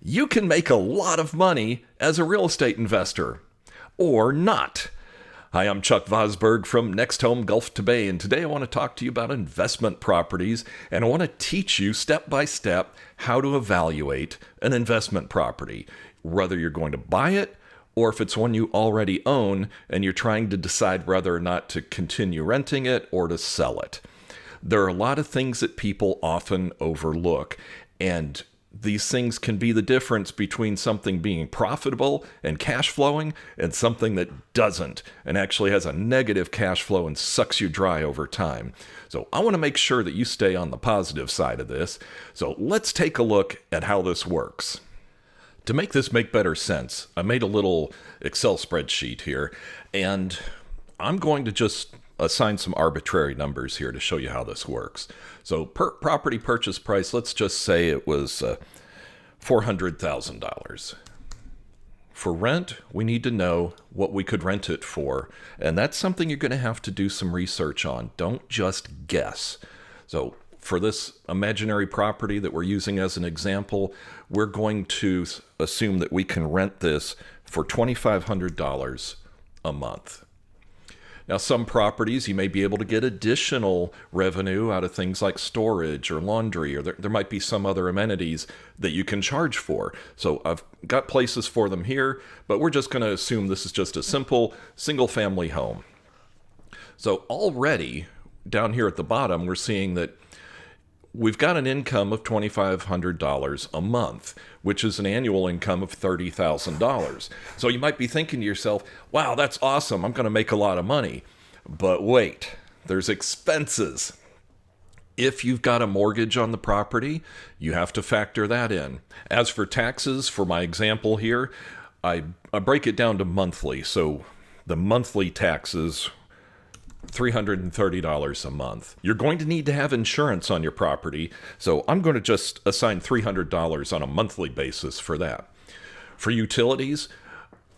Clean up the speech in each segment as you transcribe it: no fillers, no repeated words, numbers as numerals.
You can make a lot of money as a real estate investor, or not. Hi, I'm Chuck Vosberg from Next Home Gulf to Bay, and today I want to talk to you about investment properties, and I want to teach you step by step how to evaluate an investment property, whether you're going to buy it or if it's one you already own and you're trying to decide whether or not to continue renting it or to sell it. There are a lot of things that people often overlook, and these things can be the difference between something being profitable and cash flowing and something that doesn't and actually has a negative cash flow and sucks you dry over time. So I want to make sure that you stay on the positive side of this. So let's take a look at how this works. To make this make better sense, I made a little Excel spreadsheet here, and I'm going to just assign some arbitrary numbers here to show you how this works. So property purchase price, let's just say it was $400,000. For rent, we need to know what we could rent it for, and that's something you're going to have to do some research on. Don't just guess. So for this imaginary property that we're using as an example, we're going to assume that we can rent this for $2,500 a month. Now, some properties, you may be able to get additional revenue out of things like storage or laundry, or there might be some other amenities that you can charge for. So I've got places for them here, but we're just going to assume this is just a simple single-family home. So already, down here at the bottom, we're seeing that we've got an income of $2,500 a month, which is an annual income of $30,000. So you might be thinking to yourself, wow, that's awesome. I'm going to make a lot of money. But wait, there's expenses. If you've got a mortgage on the property, you have to factor that in. As for taxes, for my example here, I break it down to monthly. So the monthly taxes, $330 a month. You're going to need to have insurance on your property, so I'm going to just assign $300 on a monthly basis for that. For utilities,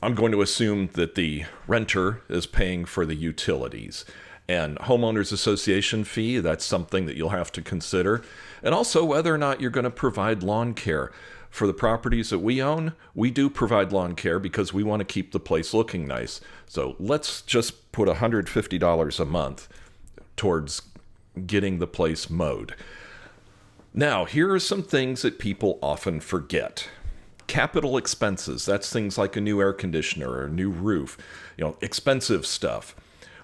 I'm going to assume that the renter is paying for the utilities. And homeowners association fee, that's something that you'll have to consider. And also whether or not you're going to provide lawn care. For the properties that we own, we do provide lawn care because we want to keep the place looking nice. So let's just put $150 a month towards getting the place mowed. Now, here are some things that people often forget. Capital expenses, that's things like a new air conditioner or a new roof, expensive stuff.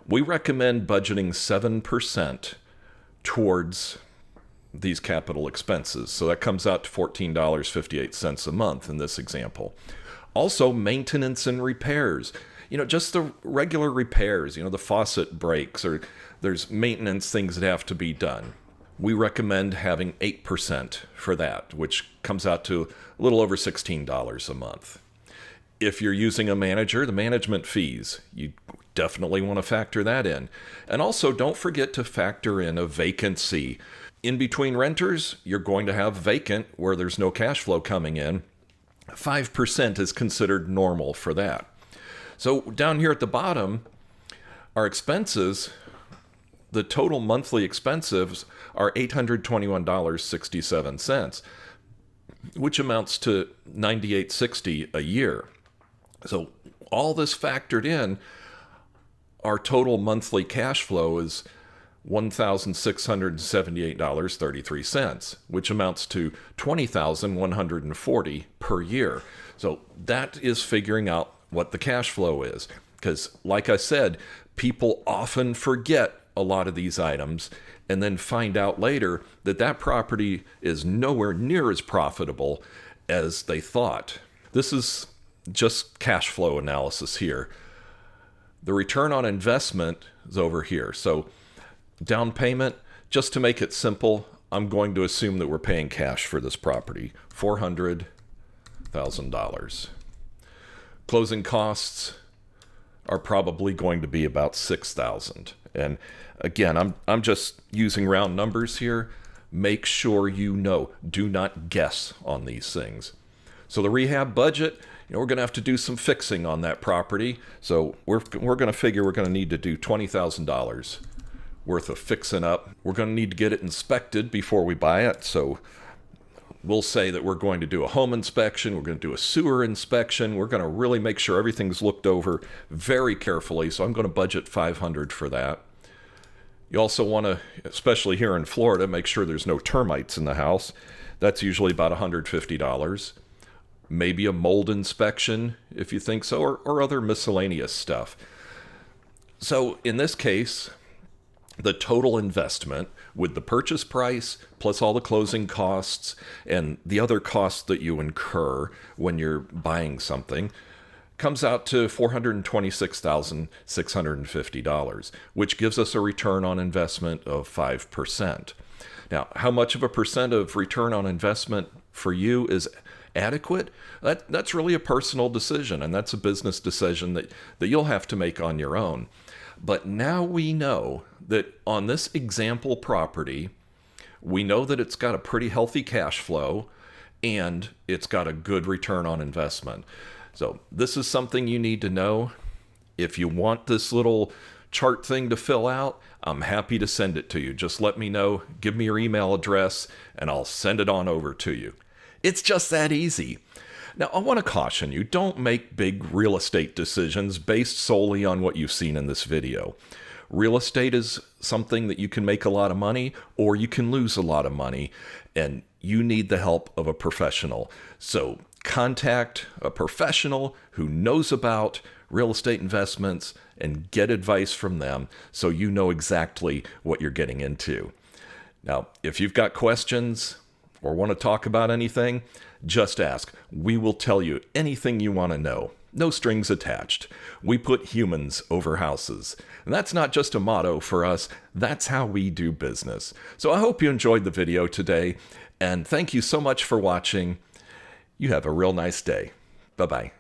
We recommend budgeting 7% towards these capital expenses. So that comes out to $14.58 a month in this example. Also, maintenance and repairs. Just the regular repairs, the faucet breaks, or there's maintenance things that have to be done. We recommend having 8% for that, which comes out to a little over $16 a month. If you're using a manager, the management fees, you definitely want to factor that in. And also, don't forget to factor in a vacancy. In between renters, you're going to have vacant where there's no cash flow coming in. 5% is considered normal for that. So down here at the bottom, our expenses, the total monthly expenses are $821.67, which amounts to $98.60 a year. So all this factored in, our total monthly cash flow is $1,678.33, which amounts to $20,140 per year. So that is figuring out what the cash flow is. Because, like I said, people often forget a lot of these items and then find out later that that property is nowhere near as profitable as they thought. This is just cash flow analysis here. The return on investment is over here. So down payment, just to make it simple, I'm going to assume that we're paying cash for this property, $400,000. Closing costs are probably going to be about $6,000. And again, I'm just using round numbers here. Make sure you know. Do not guess on these things. So the rehab budget, we're going to have to do some fixing on that property. So we're going to figure we're going to need to do $20,000 worth of fixing up. We're going to need to get it inspected before we buy it. So we'll say that we're going to do a home inspection, we're going to do a sewer inspection, we're going to really make sure everything's looked over very carefully, so I'm going to budget $500 for that. You also want to, especially here in Florida, make sure there's no termites in the house. That's usually about $150. Maybe a mold inspection, if you think so, or other miscellaneous stuff. So in this case, the total investment with the purchase price plus all the closing costs and the other costs that you incur when you're buying something comes out to $426,650, which gives us a return on investment of 5%. Now, how much of a percent of return on investment for you is adequate? That's really a personal decision, and that's a business decision that you'll have to make on your own. But now we know that on this example property, we know that it's got a pretty healthy cash flow and it's got a good return on investment. So this is something you need to know. If you want this little chart thing to fill out, I'm happy to send it to you. Just let me know, give me your email address, and I'll send it on over to you. It's just that easy. Now, I want to caution you, don't make big real estate decisions based solely on what you've seen in this video. Real estate is something that you can make a lot of money or you can lose a lot of money, and you need the help of a professional. So contact a professional who knows about real estate investments and get advice from them so you know exactly what you're getting into. Now, if you've got questions or want to talk about anything, just ask. We will tell you anything you want to know. No strings attached. We put humans over houses. And that's not just a motto for us. That's how we do business. So I hope you enjoyed the video today. And thank you so much for watching. You have a real nice day. Bye-bye.